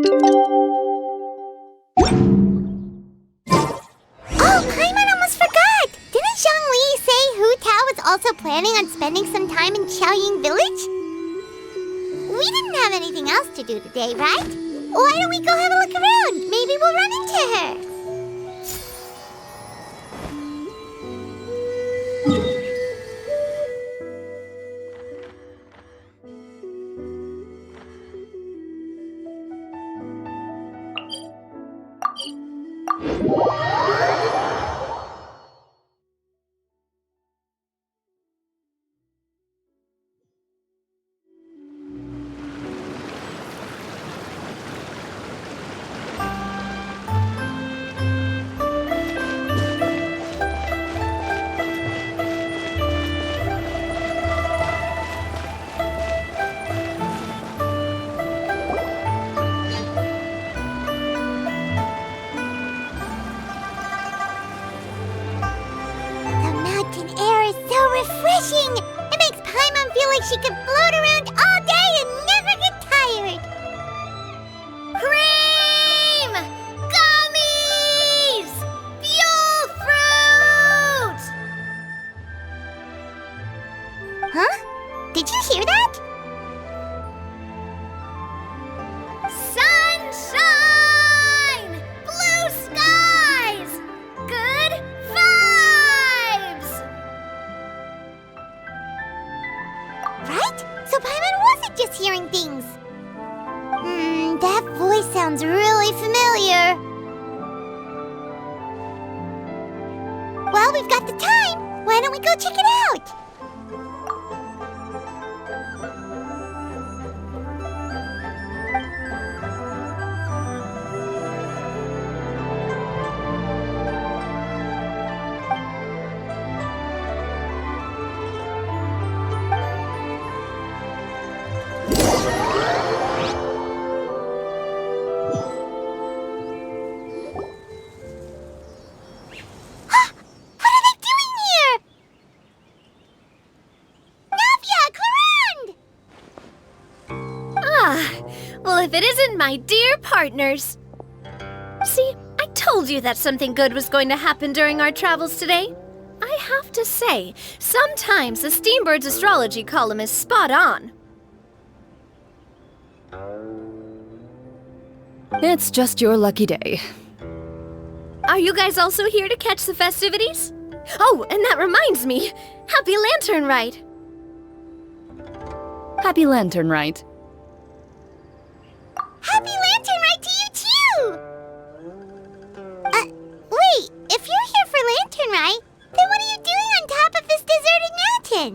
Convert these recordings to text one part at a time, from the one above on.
Oh, Paimon almost forgot! Didn't Zhongli say Hu Tao was also planning on spending some time in Xiaoying Village? We didn't have anything else to do today, right? Why don't we go have a look around? Maybe we'll run into her. Refreshing! It makes Paimon feel like she could float around all day and never get tired. Cream! Gummies! Fuel fruit! Huh? Did you hear that? Sunshine! Blue skies! Good vibes! Right? So Paimon wasn't just hearing things. That voice sounds really familiar. Well, we've got the time. Why don't we go check it out? Well, if it isn't my dear partners. See, I told you that something good was going to happen during our travels today. I have to say, sometimes the Steambird's astrology column is spot on. It's just your lucky day. Are you guys also here to catch the festivities? Oh, and that reminds me, Happy Lantern Rite! Happy Lantern Rite. Happy Lantern Rite to you too! Wait, if you're here for Lantern Rite, then what are you doing on top of this deserted mountain?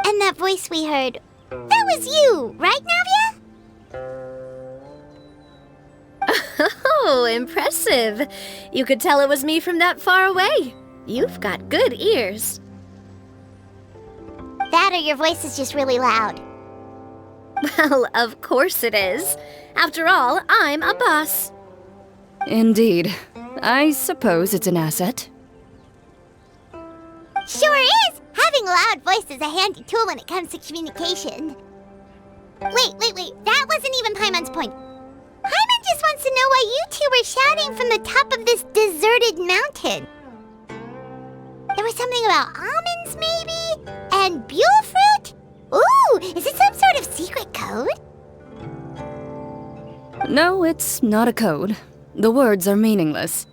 And that voice we heard, that was you, right, Navia? Oh, impressive. You could tell it was me from that far away. You've got good ears. That or your voice is just really loud. Well, of course it is. After all, I'm a boss. Indeed. I suppose it's an asset. Sure is! Having a loud voice is a handy tool when it comes to communication. Wait. That wasn't even Paimon's point. Paimon just wants to know why you two were shouting from the top of this deserted mountain. There was something about almonds, maybe? And buell fruit? Ooh, is it some sort of secret code? No, it's not a code. The words are meaningless.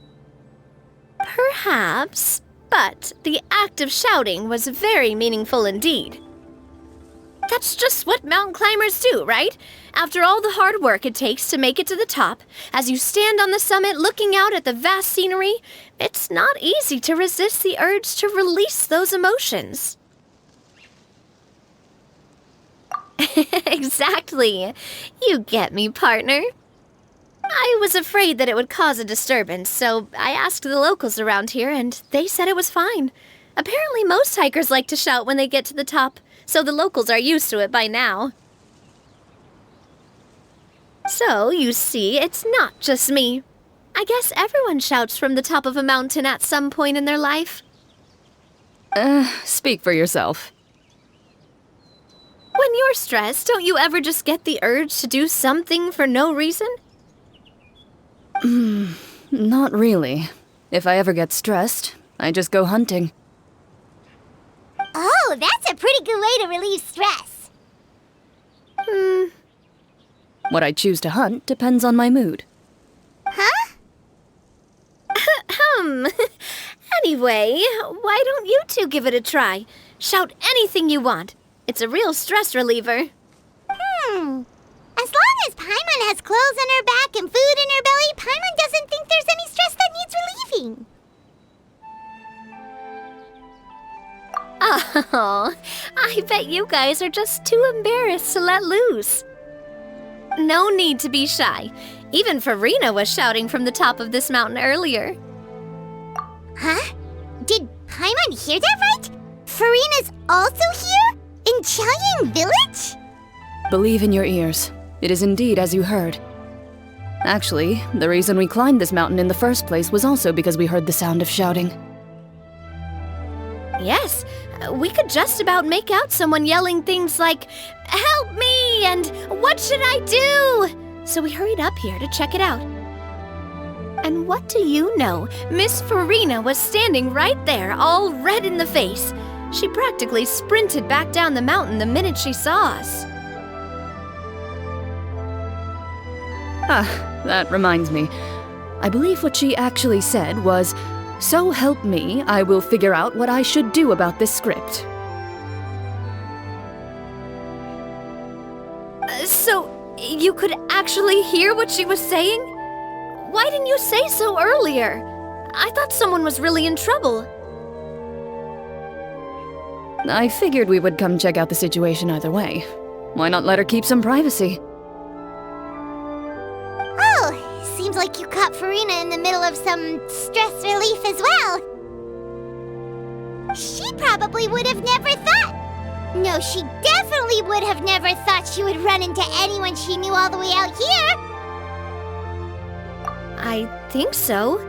Perhaps, but the act of shouting was very meaningful indeed. That's just what mountain climbers do, right? After all the hard work it takes to make it to the top, as you stand on the summit looking out at the vast scenery, it's not easy to resist the urge to release those emotions. Exactly. You get me, partner. I was afraid that it would cause a disturbance, so I asked the locals around here, and they said it was fine. Apparently most hikers like to shout when they get to the top, so the locals are used to it by now. So, you see, it's not just me. I guess everyone shouts from the top of a mountain at some point in their life. Speak for yourself. When you're stressed, don't you ever just get the urge to do something for no reason? Not really. If I ever get stressed, I just go hunting. Oh, that's a pretty good way to relieve stress. What I choose to hunt depends on my mood. Huh? Anyway, why don't you two give it a try? Shout anything you want. It's a real stress reliever. As long as Paimon has clothes on her back and food in her belly, Paimon doesn't think there's any stress that needs relieving. Oh, I bet you guys are just too embarrassed to let loose. No need to be shy. Even Farina was shouting from the top of this mountain earlier. Huh? Did Paimon hear that right? Farina's also here? In Qiaoying Village? Believe in your ears. It is indeed as you heard. Actually, the reason we climbed this mountain in the first place was also because we heard the sound of shouting. Yes, we could just about make out someone yelling things like, "Help me!" and "What should I do?" So we hurried up here to check it out. And what do you know? Miss Farina was standing right there, all red in the face. She practically sprinted back down the mountain the minute she saw us. That reminds me. I believe what she actually said was, "So help me, I will figure out what I should do about this script." So, you could actually hear what she was saying? Why didn't you say so earlier? I thought someone was really in trouble. I figured we would come check out the situation either way. Why not let her keep some privacy? Oh, seems like you caught Farina in the middle of some stress relief as well. She probably would have never thought. No, she definitely would have never thought she would run into anyone she knew all the way out here. I think so.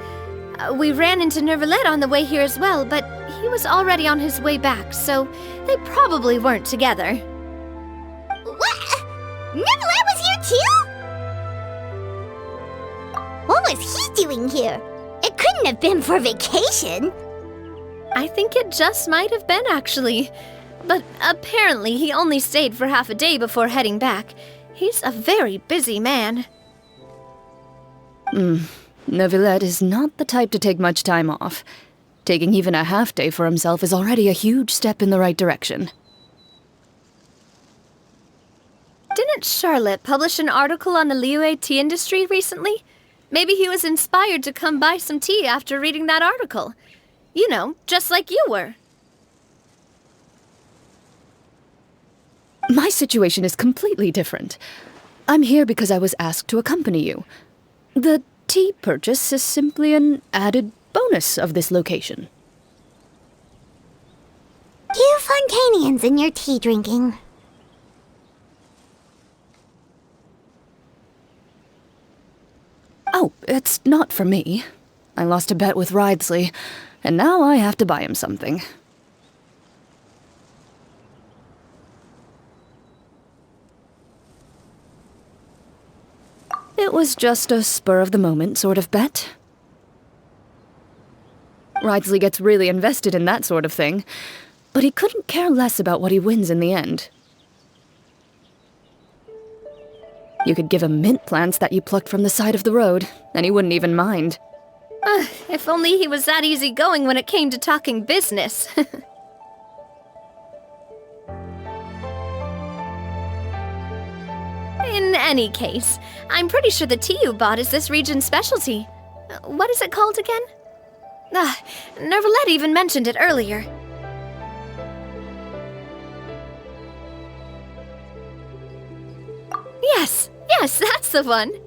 We ran into Nervalet on the way here as well, but he was already on his way back, so they probably weren't together. What? Nervalet was here too? What was he doing here? It couldn't have been for vacation. I think it just might have been, actually. But apparently he only stayed for half a day before heading back. He's a very busy man. Neuvillette is not the type to take much time off. Taking even a half day for himself is already a huge step in the right direction. Didn't Charlotte publish an article on the Liyue tea industry recently? Maybe he was inspired to come buy some tea after reading that article. You know, just like you were. My situation is completely different. I'm here because I was asked to accompany you. The tea purchase is simply an added bonus of this location. You Fontanians and your tea drinking. Oh, it's not for me. I lost a bet with Ridesley, and now I have to buy him something. It was just a spur-of-the-moment sort of bet. Ridesley gets really invested in that sort of thing, but he couldn't care less about what he wins in the end. You could give him mint plants that you plucked from the side of the road, and he wouldn't even mind. If only he was that easygoing when it came to talking business. In any case, I'm pretty sure the tea you bought is this region's specialty. What is it called again? Nervalet even mentioned it earlier. Yes, that's the one. You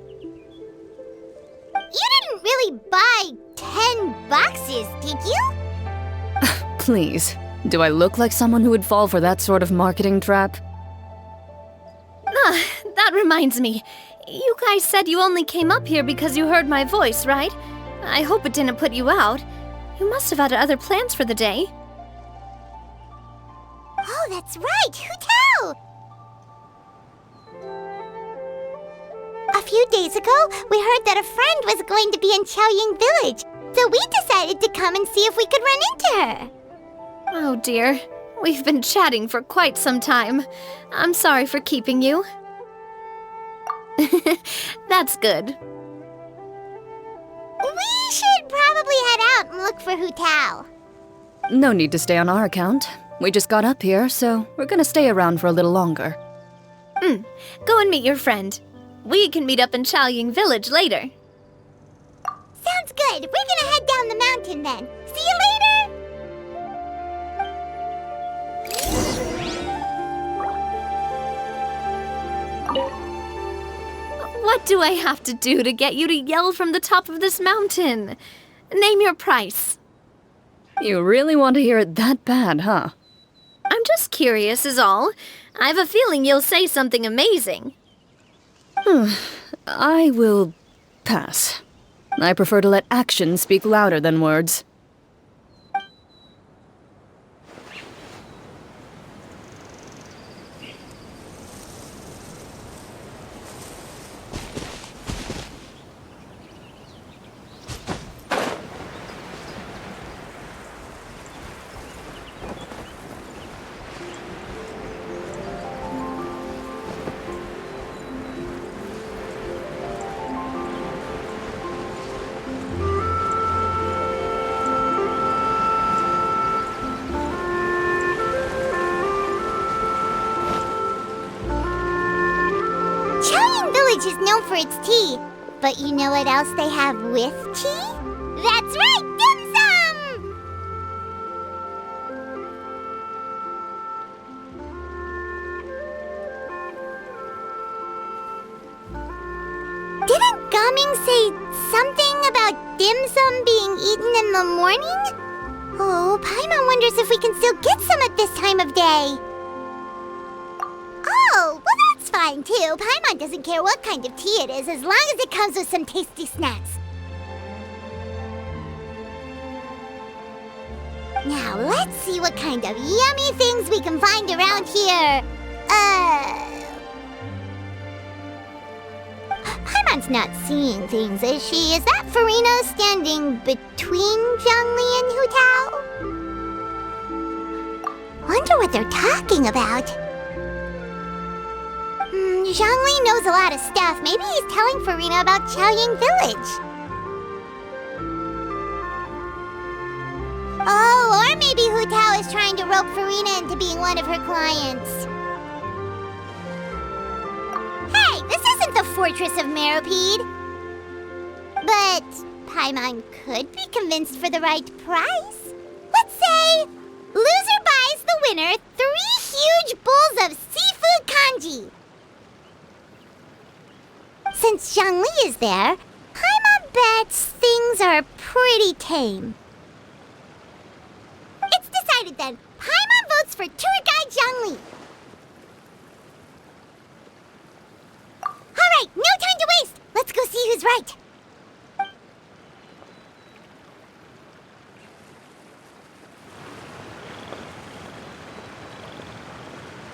didn't really buy 10 boxes, did you? Please, do I look like someone who would fall for that sort of marketing trap? That reminds me. You guys said you only came up here because you heard my voice, right? I hope it didn't put you out. You must have had other plans for the day. Oh, that's right. Who tell? few days ago, we heard that a friend was going to be in Xiaoying Village, so we decided to come and see if we could run into her. Oh dear. We've been chatting for quite some time. I'm sorry for keeping you. That's good. We should probably head out and look for Hu Tao. No need to stay on our account. We just got up here, so we're gonna stay around for a little longer. Go and meet your friend. We can meet up in Xiaoying Village later. Sounds good. We're gonna head down the mountain then. See you later! What do I have to do to get you to yell from the top of this mountain? Name your price. You really want to hear it that bad, huh? I'm just curious is all. I have a feeling you'll say something amazing. I will pass. I prefer to let actions speak louder than words. Xiaoying Village is known for its tea, but you know what else they have with tea? That's right, dim sum! Didn't Gaming say something about dim sum being eaten in the morning? Oh, Paimon wonders if we can still get some at this time of day. Oh, well that's fine too. Paimon doesn't care what kind of tea it is as long as it comes with some tasty snacks. Now let's see what kind of yummy things we can find around here. Paimon's not seeing things, is she? Is that Farina standing between Zhongli and Hu Tao? Wonder what they're talking about. Zhongli knows a lot of stuff. Maybe he's telling Farina about Xiaoying Village. Oh, or maybe Hu Tao is trying to rope Farina into being one of her clients. Hey, this isn't the Fortress of Meropide. But Paimon could be convinced for the right price. Let's say loser buys the winner 3 huge bowls of seafood kanji. Since Zhongli is there, Paimon bets things are pretty tame. It's decided then. Paimon votes for tour guide Zhongli. All right, no time to waste. Let's go see who's right.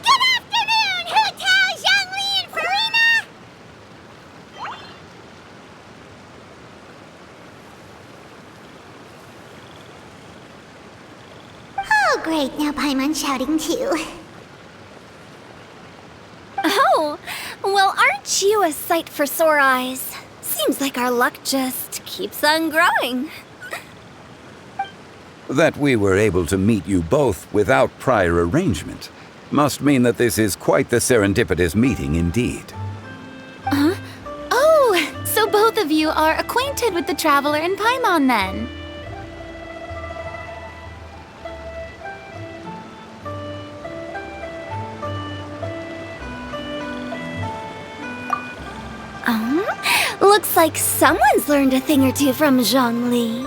Good afternoon, Hu Tao, Zhongli, and Farina. Oh, great. Now Paimon's shouting too. Oh, well, aren't you a sight for sore eyes? Seems like our luck just keeps on growing. That we were able to meet you both without prior arrangement must mean that this is quite the serendipitous meeting indeed. Oh, so both of you are acquainted with the traveler in Paimon then? Looks like someone's learned a thing or two from Zhongli.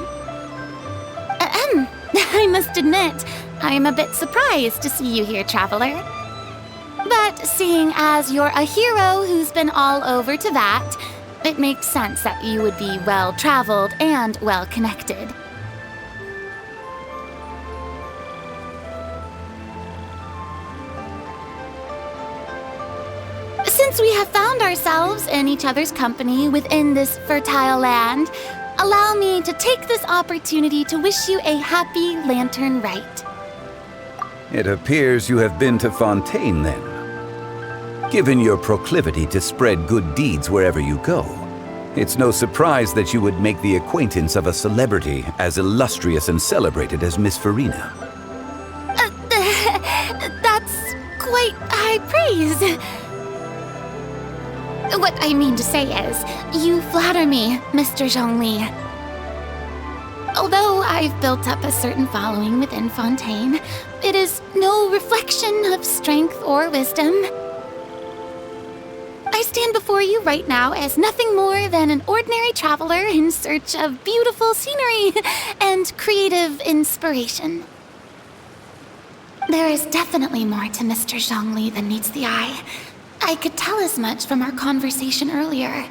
I must admit, I am a bit surprised to see you here, traveler. But seeing as you're a hero who's been all over to that, it makes sense that you would be well-traveled and well-connected. Since Since we have found ourselves in each other's company within this fertile land, allow me to take this opportunity to wish you a happy lantern rite. It appears you have been to Fontaine, then. Given your proclivity to spread good deeds wherever you go, it's no surprise that you would make the acquaintance of a celebrity as illustrious and celebrated as Miss Farina. That's quite high praise. What I mean to say is, you flatter me, Mr. Zhongli. Although I've built up a certain following within Fontaine, it is no reflection of strength or wisdom. I stand before you right now as nothing more than an ordinary traveler in search of beautiful scenery and creative inspiration. There is definitely more to Mr. Zhongli than meets the eye. I could tell as much from our conversation earlier.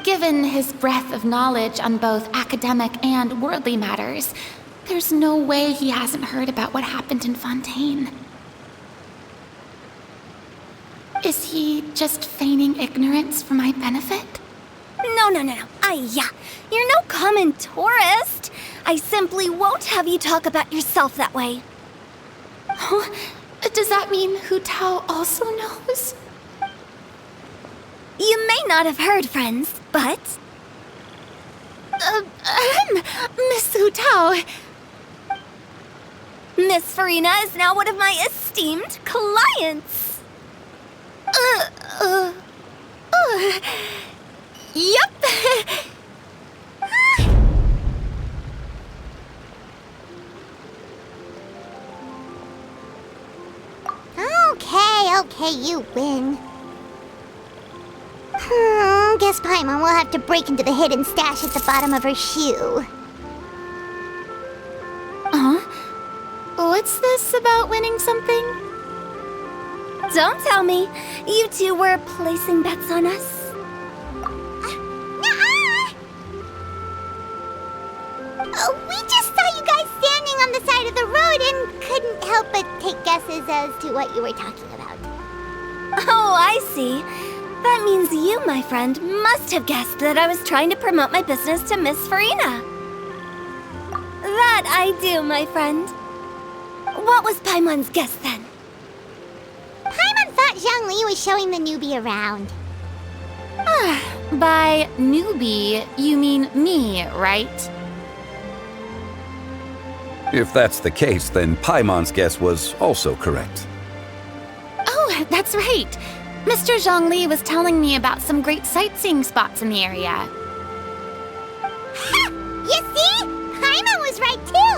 Given his breadth of knowledge on both academic and worldly matters, there's no way he hasn't heard about what happened in Fontaine. Is he just feigning ignorance for my benefit? No. You're no common tourist. I simply won't have you talk about yourself that way. Oh, does that mean Hu Tao also knows? You may not have heard, friends, but... Miss Hu Tao. Miss Farina is now one of my esteemed clients. Yep. Okay, you win. Guess Paimon will have to break into the hidden stash at the bottom of her shoe. What's this about winning something? Don't tell me. You two were placing bets on us. We just saw you guys standing on the side of the road and couldn't help but take guesses as to what you were talking about. Oh, I see. That means you, my friend, must have guessed that I was trying to promote my business to Miss Farina. That I do, my friend. What was Paimon's guess then? Paimon thought Zhongli was showing the newbie around. By newbie, you mean me, right? If that's the case, then Paimon's guess was also correct. Oh, that's right. Mr. Zhongli was telling me about some great sightseeing spots in the area. Ha! You see? Paimon was right too!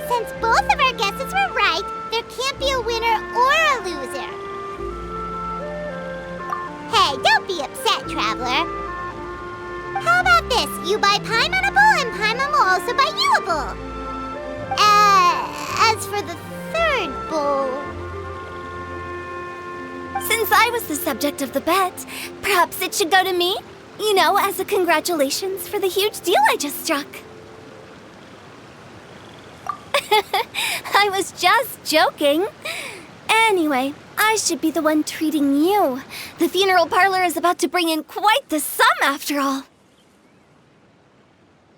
Since both of our guesses were right, there can't be a winner or a loser. Hey, don't be upset, traveler. How about this? You buy Paimon a bowl and Paimon will also buy you a bowl. As for the third bowl... Since I was the subject of the bet, perhaps it should go to me? You know, as a congratulations for the huge deal I just struck. I was just joking. Anyway, I should be the one treating you. The funeral parlor is about to bring in quite the sum after all.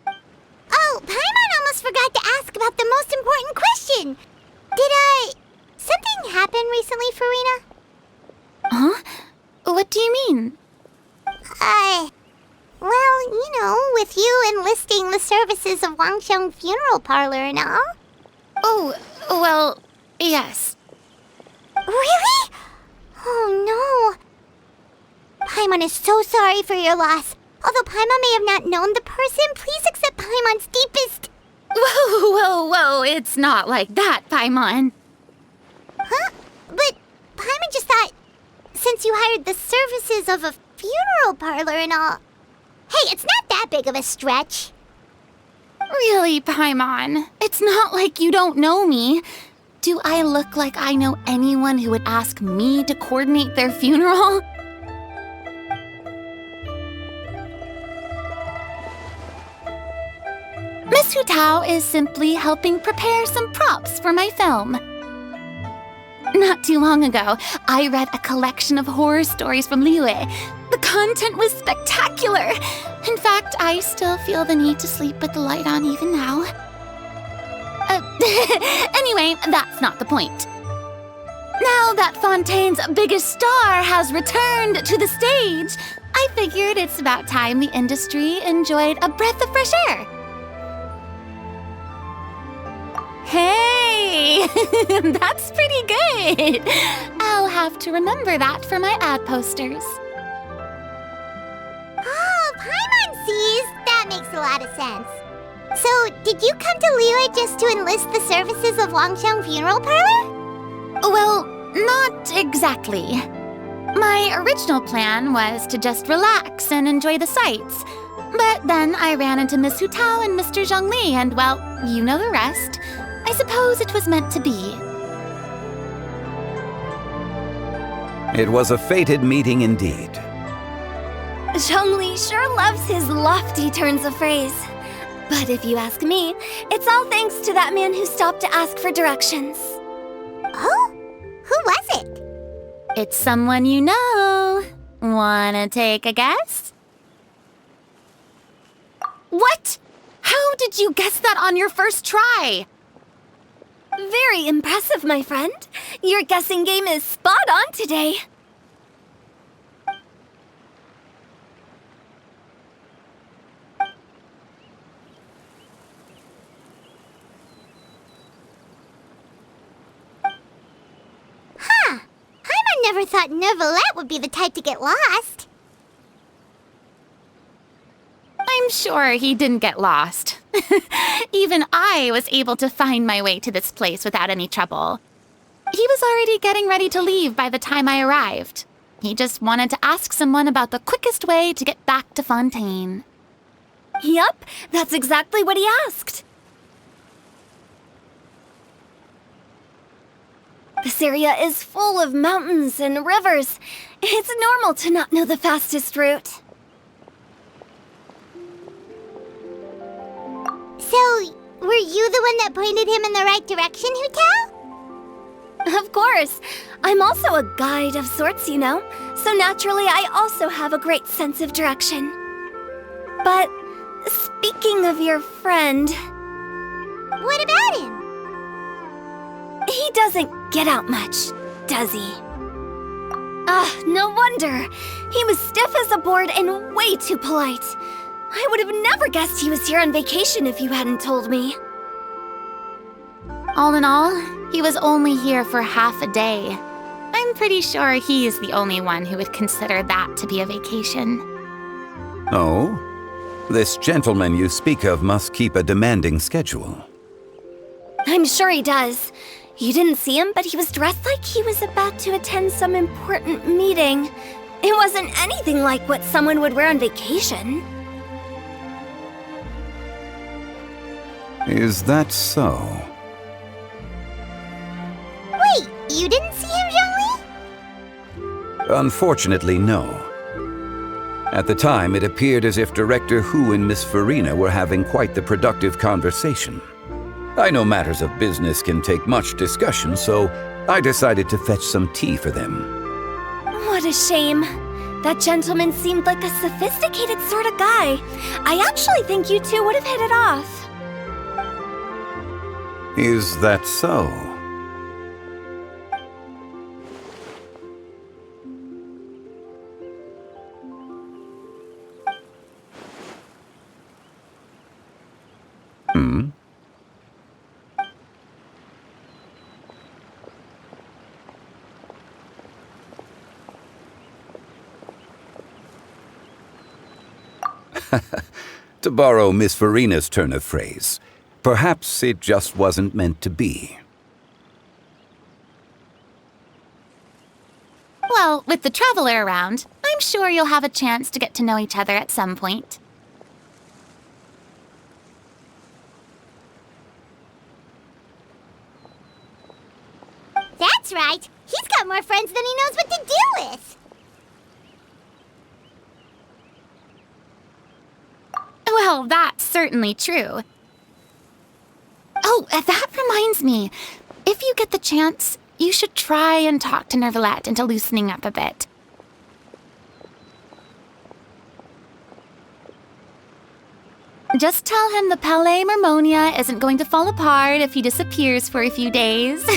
Oh, Paimon almost forgot to ask about the most important question. Something happen recently, Farina? Huh? What do you mean? Well, you know, with you enlisting the services of Wangsheng Funeral Parlor and all. Oh, well, yes. Really? Oh, no. Paimon is so sorry for your loss. Although Paimon may have not known the person, please accept Paimon's deepest... Whoa, it's not like that, Paimon. Huh? But Paimon just thought, since you hired the services of a funeral parlor and all... Hey, it's not that big of a stretch. Really, Paimon? It's not like you don't know me. Do I look like I know anyone who would ask me to coordinate their funeral? Miss Hu Tao is simply helping prepare some props for my film. Not too long ago, I read a collection of horror stories from Liyue. The content was spectacular. In fact, I still feel the need to sleep with the light on even now. Anyway, that's not the point. Now that Fontaine's biggest star has returned to the stage, I figured it's about time the industry enjoyed a breath of fresh air. Hey, that's pretty good. I'll have to remember that for my ad posters. Oh, Paimon sees. That makes a lot of sense. So, did you come to Liyue just to enlist the services of Longsheng Funeral Parlor? Well, not exactly. My original plan was to just relax and enjoy the sights. But then I ran into Miss Hu Tao and Mr. Zhongli, and well, you know the rest. I suppose it was meant to be. It was a fated meeting indeed. Zhongli sure loves his lofty turns of phrase. But if you ask me, it's all thanks to that man who stopped to ask for directions. Oh? Who was it? It's someone you know. Wanna take a guess? What? How did you guess that on your first try? Very impressive, my friend. Your guessing game is spot on today. I never thought Neuvillette would be the type to get lost. I'm sure he didn't get lost. Even I was able to find my way to this place without any trouble. He was already getting ready to leave by the time I arrived. He just wanted to ask someone about the quickest way to get back to Fontaine. Yup, that's exactly what he asked. This area is full of mountains and rivers. It's normal to not know the fastest route. So, were you the one that pointed him in the right direction, Hu Tao? Of course. I'm also a guide of sorts, you know. So naturally, I also have a great sense of direction. But speaking of your friend... What about him? He doesn't get out much, does he? Ah, no wonder. He was stiff as a board and way too polite. I would have never guessed he was here on vacation if you hadn't told me. All in all, he was only here for half a day. I'm pretty sure he is the only one who would consider that to be a vacation. Oh? This gentleman you speak of must keep a demanding schedule. I'm sure he does. You didn't see him, but he was dressed like he was about to attend some important meeting. It wasn't anything like what someone would wear on vacation. Is that so? Wait, you didn't see him, Zhongli? Unfortunately, no. At the time, it appeared as if Director Hu and Miss Farina were having quite the productive conversation. I know matters of business can take much discussion, so I decided to fetch some tea for them. What a shame. That gentleman seemed like a sophisticated sort of guy. I actually think you two would have hit it off. Is that so? To borrow Miss Farina's turn of phrase, perhaps it just wasn't meant to be. Well, with the traveler around, I'm sure you'll have a chance to get to know each other at some point. That's right. He's got more friends than he knows what to do with. Well, that's certainly true. Oh, that reminds me. If you get the chance, you should try and talk to Nervalette into loosening up a bit. Just tell him the Palais Mermonia isn't going to fall apart if he disappears for a few days.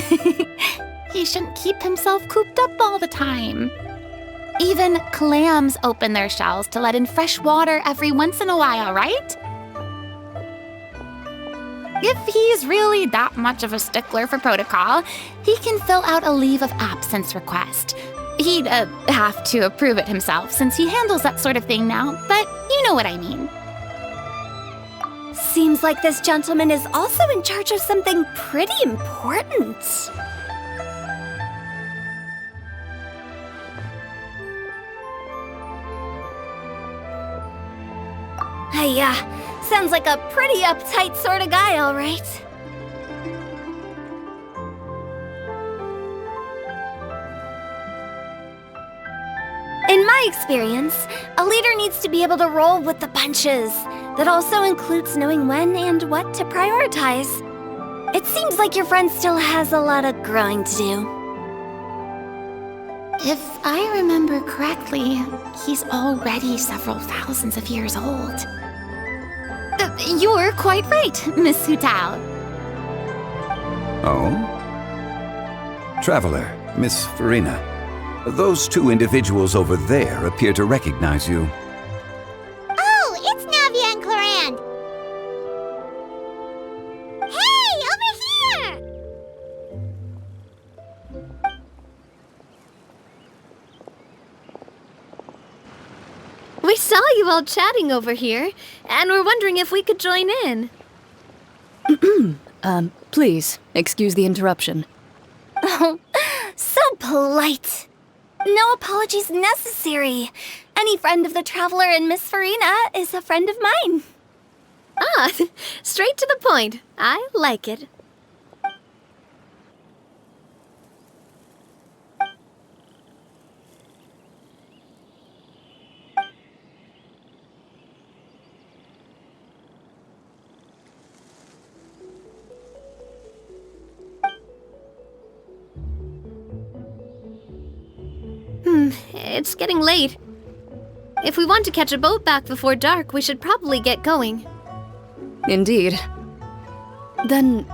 He shouldn't keep himself cooped up all the time. Even clams open their shells to let in fresh water every once in a while, right? If he's really that much of a stickler for protocol, he can fill out a leave of absence request. He'd have to approve it himself since he handles that sort of thing now, but you know what I mean. Seems like this gentleman is also in charge of something pretty important. Sounds like a pretty uptight sort of guy, all right. In my experience, a leader needs to be able to roll with the punches. That also includes knowing when and what to prioritize. It seems like your friend still has a lot of growing to do. If I remember correctly, he's already several thousands of years old. You're quite right, Miss Hu Tao. Oh? Traveler, Miss Farina. Those two individuals over there appear to recognize you. Oh, it's Navia and Clorand. Hey, over here! We saw you all chatting over here, and we're wondering if we could join in. Please, excuse the interruption. Oh, so polite. No apologies necessary. Any friend of the Traveler and Miss Farina is a friend of mine. Ah, straight to the point. I like it. It's getting late. If we want to catch a boat back before dark, we should probably get going. Indeed. Then,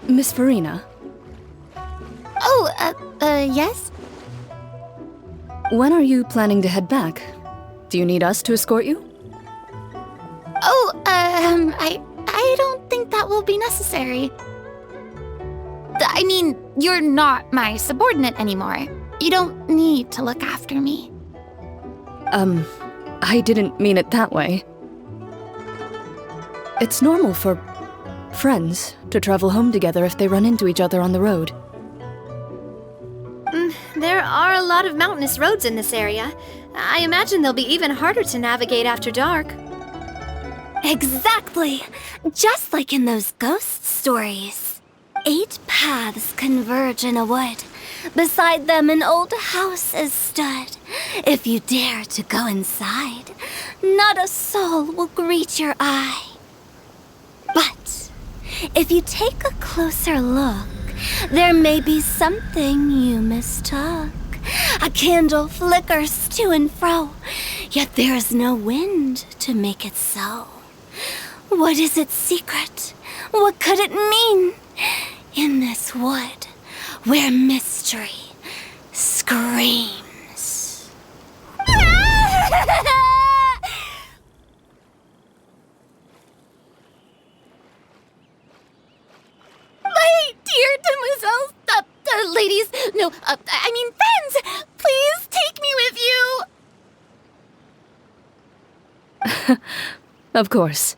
Miss Farina, Yes? when are you planning to head back? Do you need us to escort you? I don't think that will be necessary. I mean, you're not my subordinate anymore. You don't need to look after me. I didn't mean it that way. It's normal for friends to travel home together if they run into each other on the road. There are a lot of mountainous roads in this area. I imagine they'll be even harder to navigate after dark. Exactly! Just like in those ghost stories. 8 paths converge in a wood. Beside them an old house is stood. If you dare to go inside, not a soul will greet your eye. But if you take a closer look, there may be something you mistook. A candle flickers to and fro, yet there is no wind to make it so. What is its secret? What could it mean? In this wood, where mystery screams. My dear demoiselles, ladies, no, I mean friends, please take me with you. Of course.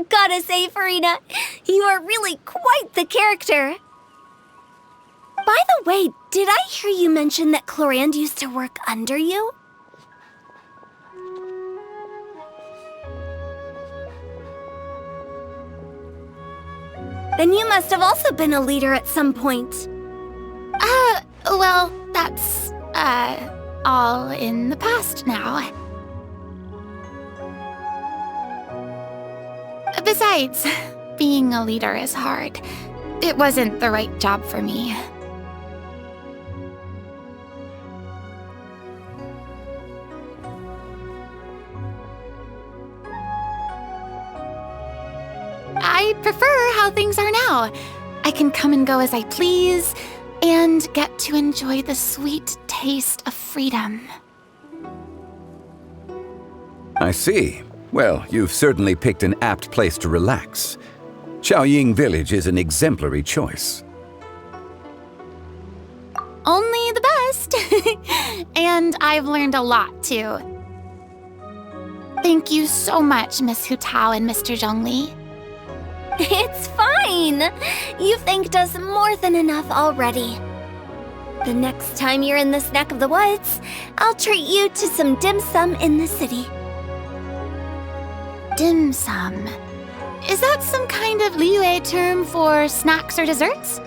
Gotta say, Farina, you are really quite the character. By the way, did I hear you mention that Clorand used to work under you? Then you must have also been a leader at some point. Well, that's, all in the past now. Besides, being a leader is hard. It wasn't the right job for me. I prefer how things are now. I can come and go as I please, and get to enjoy the sweet taste of freedom. I see. Well, you've certainly picked an apt place to relax. Xiaoying Village is an exemplary choice. Only the best. And I've learned a lot, too. Thank you so much, Miss Hu Tao and Mr. Zhongli. It's fine. You thanked us more than enough already. The next time you're in this neck of the woods, I'll treat you to some dim sum in the city. Dim sum. Is that some kind of Liyue term for snacks or desserts?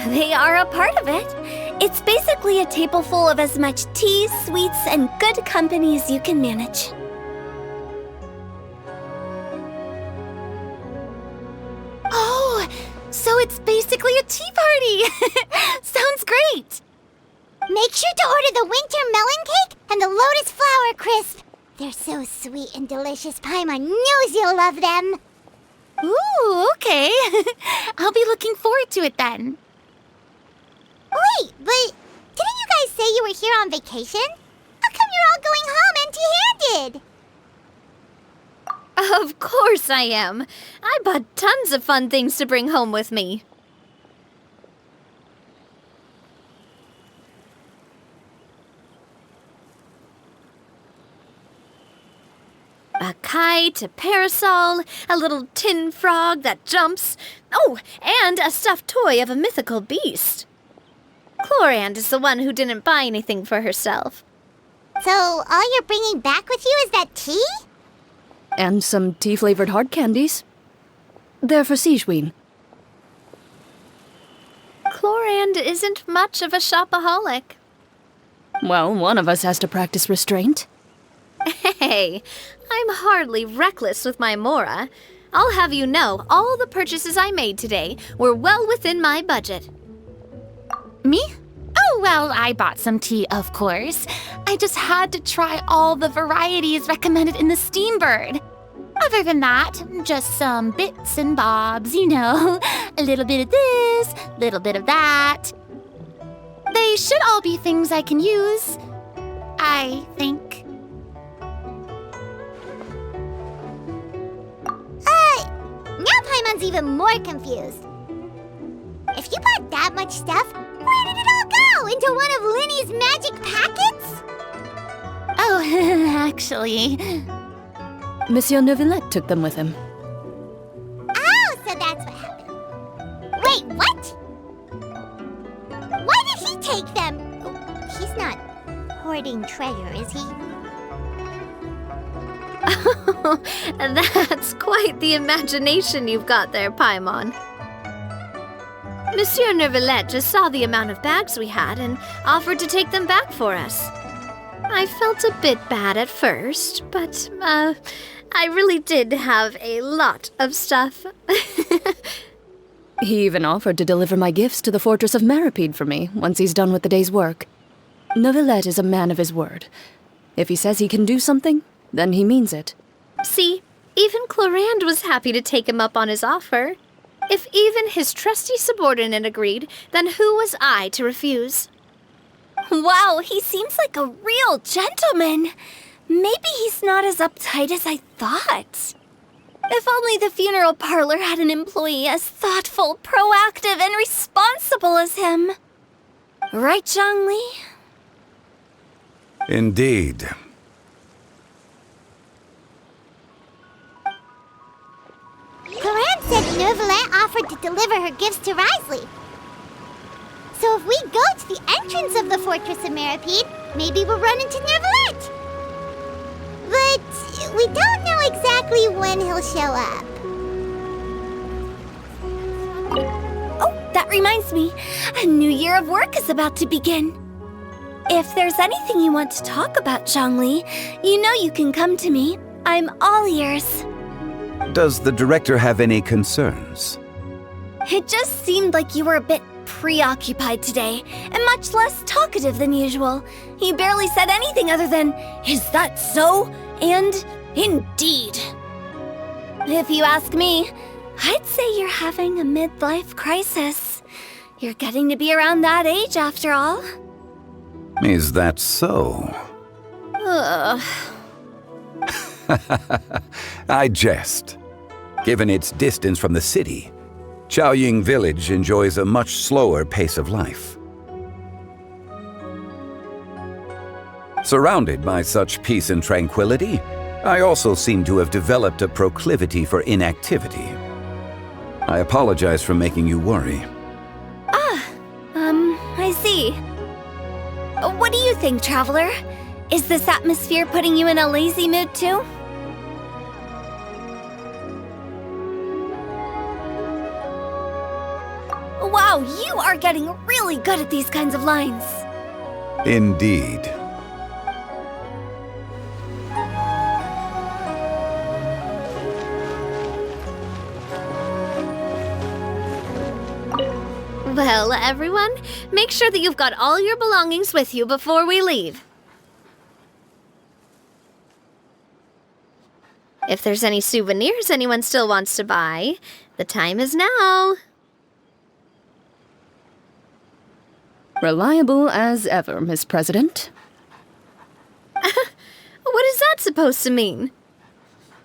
They are a part of it. It's basically a table full of as much tea, sweets, and good company as you can manage. Oh, so it's basically a tea party! Sounds great! Make sure to order the winter melon cake and the lotus flower crisp. They're so sweet and delicious. Paimon knows you'll love them. Ooh, okay. I'll be looking forward to it then. Wait, but didn't you guys say you were here on vacation? How come you're all going home empty-handed? Of course I am. I bought tons of fun things to bring home with me. A kite, a parasol, a little tin frog that jumps. Oh, and a stuffed toy of a mythical beast. Chlorand is the one who didn't buy anything for herself. So all you're bringing back with you is that tea? And some tea-flavored hard candies. They're for Sigewin. Chlorand isn't much of a shopaholic. Well, one of us has to practice restraint. Hey, I'm hardly reckless with my Mora. I'll have you know, all the purchases I made today were well within my budget. Me? Oh, well, I bought some tea, of course. I just had to try all the varieties recommended in the Steambird. Other than that, just some bits and bobs, you know. A little bit of this, little bit of that. They should all be things I can use, I think. Now Paimon's even more confused. If you bought that much stuff, where did it all go? Into one of Linny's magic packets? Oh, actually... Monsieur Neuvillette took them with him. Oh, so that's what happened. Wait, what? Why did he take them? Oh, he's not hoarding treasure, is he? That's quite the imagination you've got there, Paimon. Monsieur Neuvillette just saw the amount of bags we had and offered to take them back for us. I felt a bit bad at first, but, I really did have a lot of stuff. He even offered to deliver my gifts to the Fortress of Maripede for me once he's done with the day's work. Neuvillette is a man of his word. If he says he can do something, then he means it. See, even Chlorand was happy to take him up on his offer. If even his trusty subordinate agreed, then who was I to refuse? Wow, he seems like a real gentleman. Maybe he's not as uptight as I thought. If only the funeral parlor had an employee as thoughtful, proactive, and responsible as him. Right, Zhongli? Indeed. Corinne said Neuvillette offered to deliver her gifts to Risley. So if we go to the entrance of the Fortress of Maripede, maybe we'll run into Neuvillette. But we don't know exactly when he'll show up. Oh, that reminds me. A new year of work is about to begin. If there's anything you want to talk about, Zhongli, you know you can come to me. I'm all ears. Does the director have any concerns? It just seemed like you were a bit preoccupied today, and much less talkative than usual. You barely said anything other than, "Is that so?" and "Indeed." If you ask me, I'd say you're having a midlife crisis. You're getting to be around that age after all. Is that so? Ugh. I jest. Given its distance from the city, Chaoying Village enjoys a much slower pace of life. Surrounded by such peace and tranquility, I also seem to have developed a proclivity for inactivity. I apologize for making you worry. I see. What do you think, Traveler? Is this atmosphere putting you in a lazy mood too? Wow, you are getting really good at these kinds of lines. Indeed. Well, everyone, make sure that you've got all your belongings with you before we leave. If there's any souvenirs anyone still wants to buy, the time is now. Reliable as ever, Miss President. What is that supposed to mean?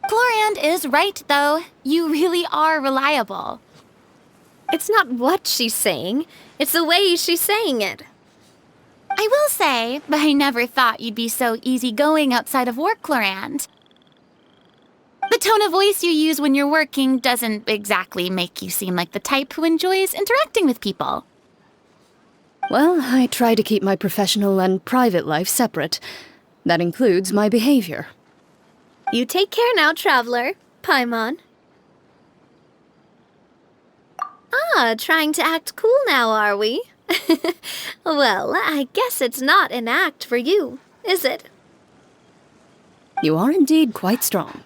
Gloriand is right, though. You really are reliable. It's not what she's saying, it's the way she's saying it. I will say, but I never thought you'd be so easygoing outside of work, Gloriand. The tone of voice you use when you're working doesn't exactly make you seem like the type who enjoys interacting with people. Well, I try to keep my professional and private life separate. That includes my behavior. You take care now, Traveler. Paimon. Trying to act cool now, are we? Well, I guess it's not an act for you, is it? You are indeed quite strong.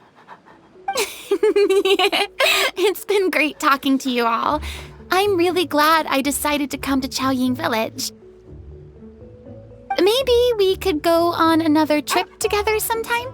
It's been great talking to you all. I'm really glad I decided to come to Chaoying Village. Maybe we could go on another trip together sometime?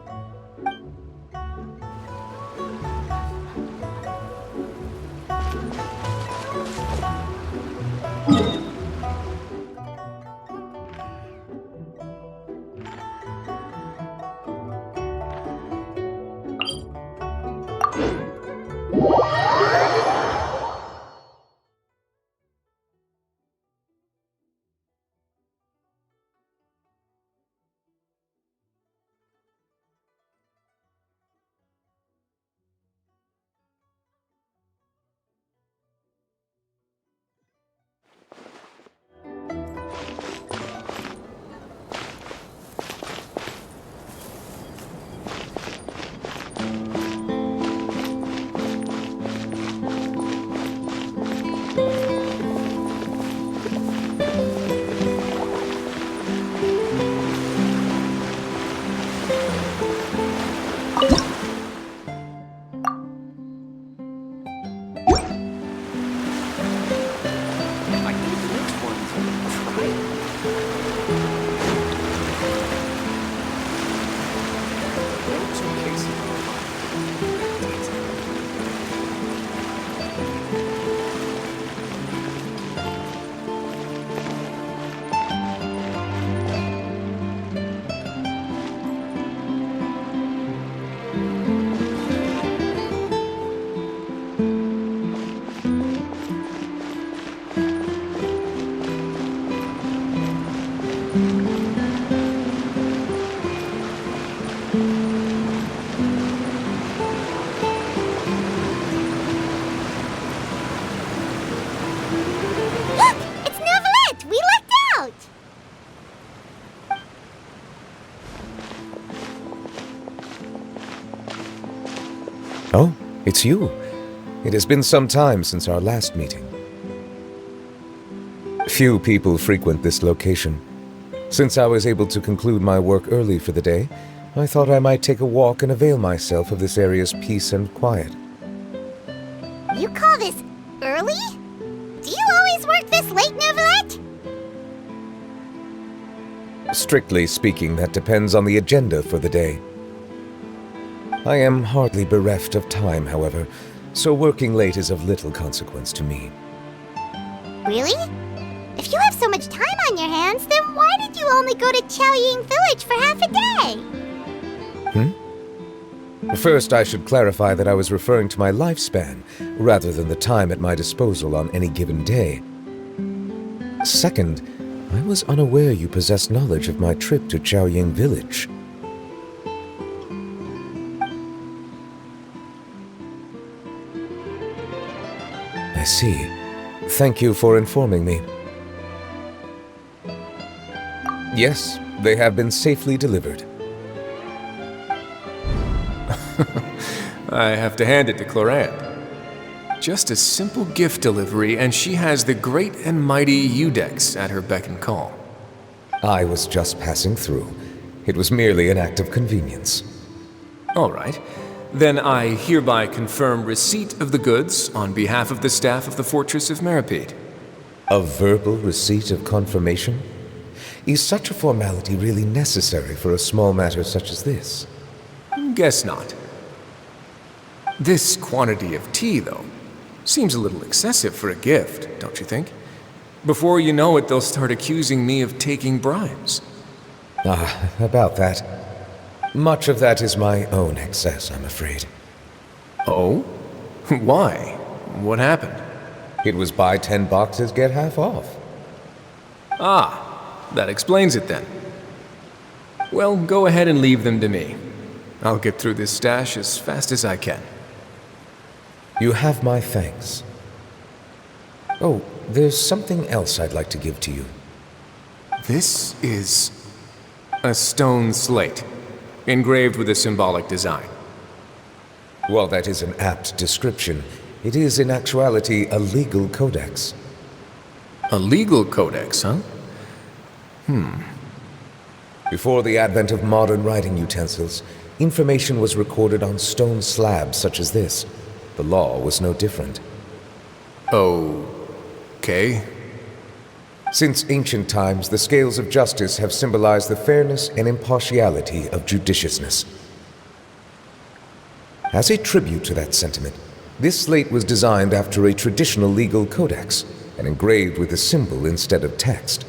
Oh, it's you. It has been some time since our last meeting. Few people frequent this location, Since I was able to conclude my work early for the day, I thought I might take a walk and avail myself of this area's peace and quiet. You call this early? Do you always work this late, Novelette? Strictly speaking, that depends on the agenda for the day. I am hardly bereft of time, however, so working late is of little consequence to me. Really? If you have so much time on your hands, then why did you only go to Chaoying Village for half a day? First, I should clarify that I was referring to my lifespan, rather than the time at my disposal on any given day. Second, I was unaware you possessed knowledge of my trip to Chaoying Village. I see. Thank you for informing me. Yes, they have been safely delivered. I have to hand it to Clorant. Just a simple gift delivery, and she has the great and mighty Udex at her beck and call. I was just passing through. It was merely an act of convenience. All right. Then I hereby confirm receipt of the goods on behalf of the staff of the Fortress of Meripede. A verbal receipt of confirmation? Is such a formality really necessary for a small matter such as this? Guess not. This quantity of tea, though, seems a little excessive for a gift, don't you think? Before you know it, they'll start accusing me of taking bribes. About that. Much of that is my own excess, I'm afraid. Oh? Why? What happened? It was buy 10 boxes, get half off. Ah, that explains it then. Well, go ahead and leave them to me. I'll get through this stash as fast as I can. You have my thanks. Oh, there's something else I'd like to give to you. This is a stone slate, engraved with a symbolic design. While that is an apt description, it is in actuality a legal codex. A legal codex, huh? Before the advent of modern writing utensils, information was recorded on stone slabs such as this. The law was no different. Okay. Since ancient times, the scales of justice have symbolized the fairness and impartiality of judiciousness. As a tribute to that sentiment, this slate was designed after a traditional legal codex and engraved with a symbol instead of text.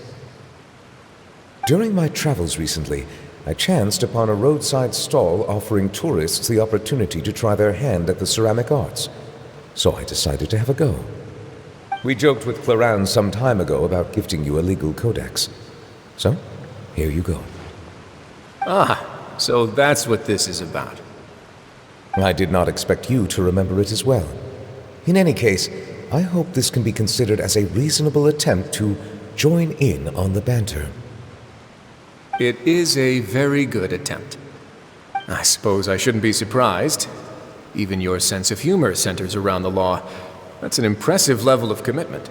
During my travels recently, I chanced upon a roadside stall offering tourists the opportunity to try their hand at the ceramic arts, so I decided to have a go. We joked with Clorant some time ago about gifting you a legal codex. So, here you go. Ah, so that's what this is about. I did not expect you to remember it as well. In any case, I hope this can be considered as a reasonable attempt to join in on the banter. It is a very good attempt. I suppose I shouldn't be surprised. Even your sense of humor centers around the law. That's an impressive level of commitment.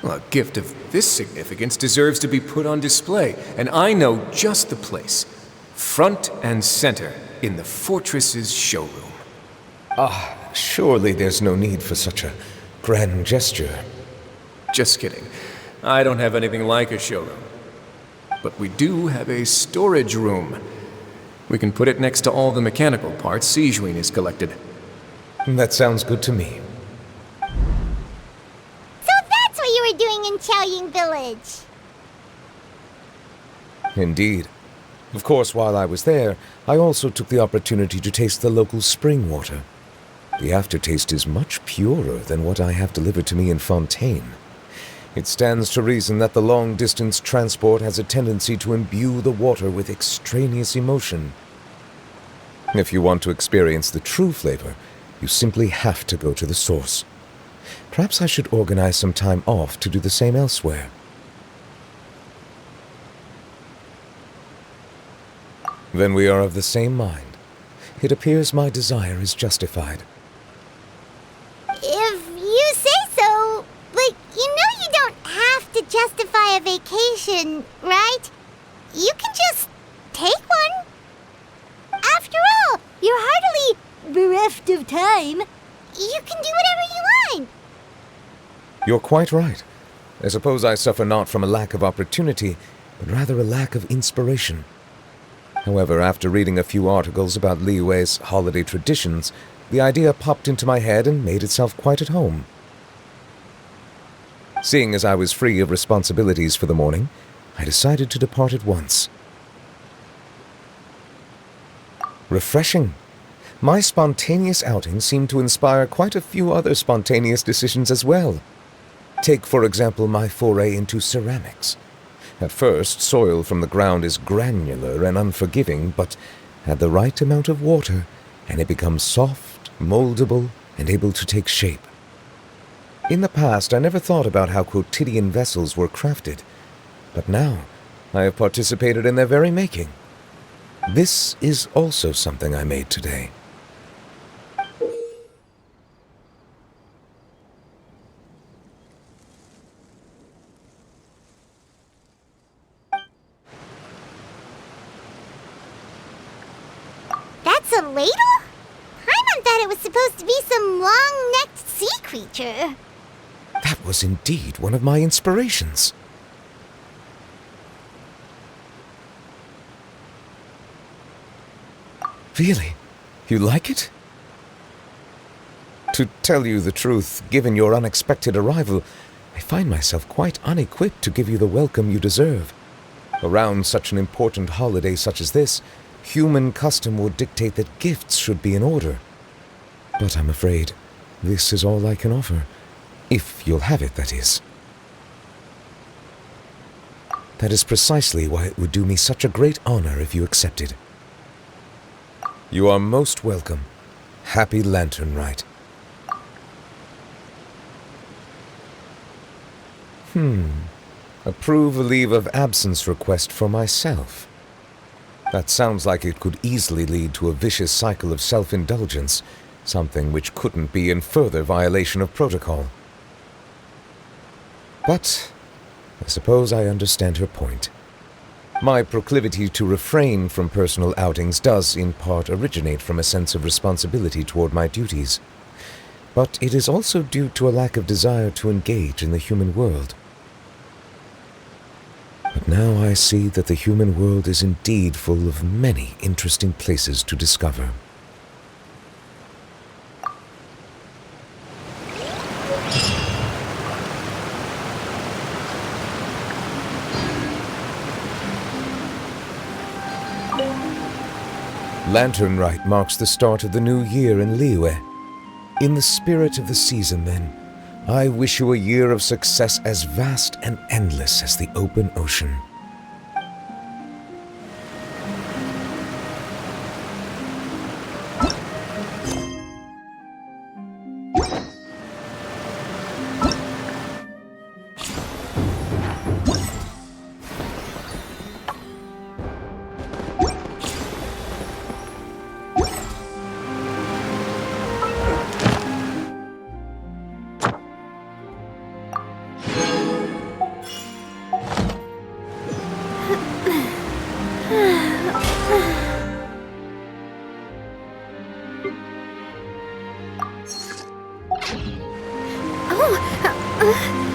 Well, a gift of this significance deserves to be put on display, and I know just the place. Front and center in the Fortress's showroom. Surely there's no need for such a grand gesture. Just kidding. I don't have anything like a showroom. But we do have a storage room. We can put it next to all the mechanical parts Sijuin has collected. That sounds good to me. So that's what you were doing in Chaoying Village. Indeed. Of course, while I was there, I also took the opportunity to taste the local spring water. The aftertaste is much purer than what I have delivered to me in Fontaine. It stands to reason that the long-distance transport has a tendency to imbue the water with extraneous emotion. If you want to experience the true flavor, you simply have to go to the source. Perhaps I should organize some time off to do the same elsewhere. Then we are of the same mind. It appears my desire is justified. If you say so, but you know you don't have to justify a vacation, right? You can just take one. After all, you're hardly bereft of time. You can do whatever you want. You're quite right. I suppose I suffer not from a lack of opportunity, but rather a lack of inspiration. However, after reading a few articles about Liyue's holiday traditions, the idea popped into my head and made itself quite at home. Seeing as I was free of responsibilities for the morning, I decided to depart at once. Refreshing. My spontaneous outing seemed to inspire quite a few other spontaneous decisions as well. Take, for example, my foray into ceramics. At first, soil from the ground is granular and unforgiving, but add the right amount of water, and it becomes soft, moldable, and able to take shape. In the past, I never thought about how quotidian vessels were crafted, but now I have participated in their very making. This is also something I made today. That's a ladle? Paimon thought it was supposed to be some long-necked sea creature. That was indeed one of my inspirations. Really? You like it? To tell you the truth, given your unexpected arrival, I find myself quite unequipped to give you the welcome you deserve. Around such an important holiday such as this, human custom would dictate that gifts should be in order. But I'm afraid this is all I can offer. If you'll have it, that is. That is precisely why it would do me such a great honor if you accepted. You are most welcome. Happy Lantern Rite. Approve a leave of absence request for myself. That sounds like it could easily lead to a vicious cycle of self-indulgence, something which couldn't be in further violation of protocol. But I suppose I understand her point. My proclivity to refrain from personal outings does in part originate from a sense of responsibility toward my duties. But it is also due to a lack of desire to engage in the human world. But now I see that the human world is indeed full of many interesting places to discover. Lantern Rite marks the start of the new year in Liyue. In the spirit of the season, then, I wish you a year of success as vast and endless as the open ocean. Oh!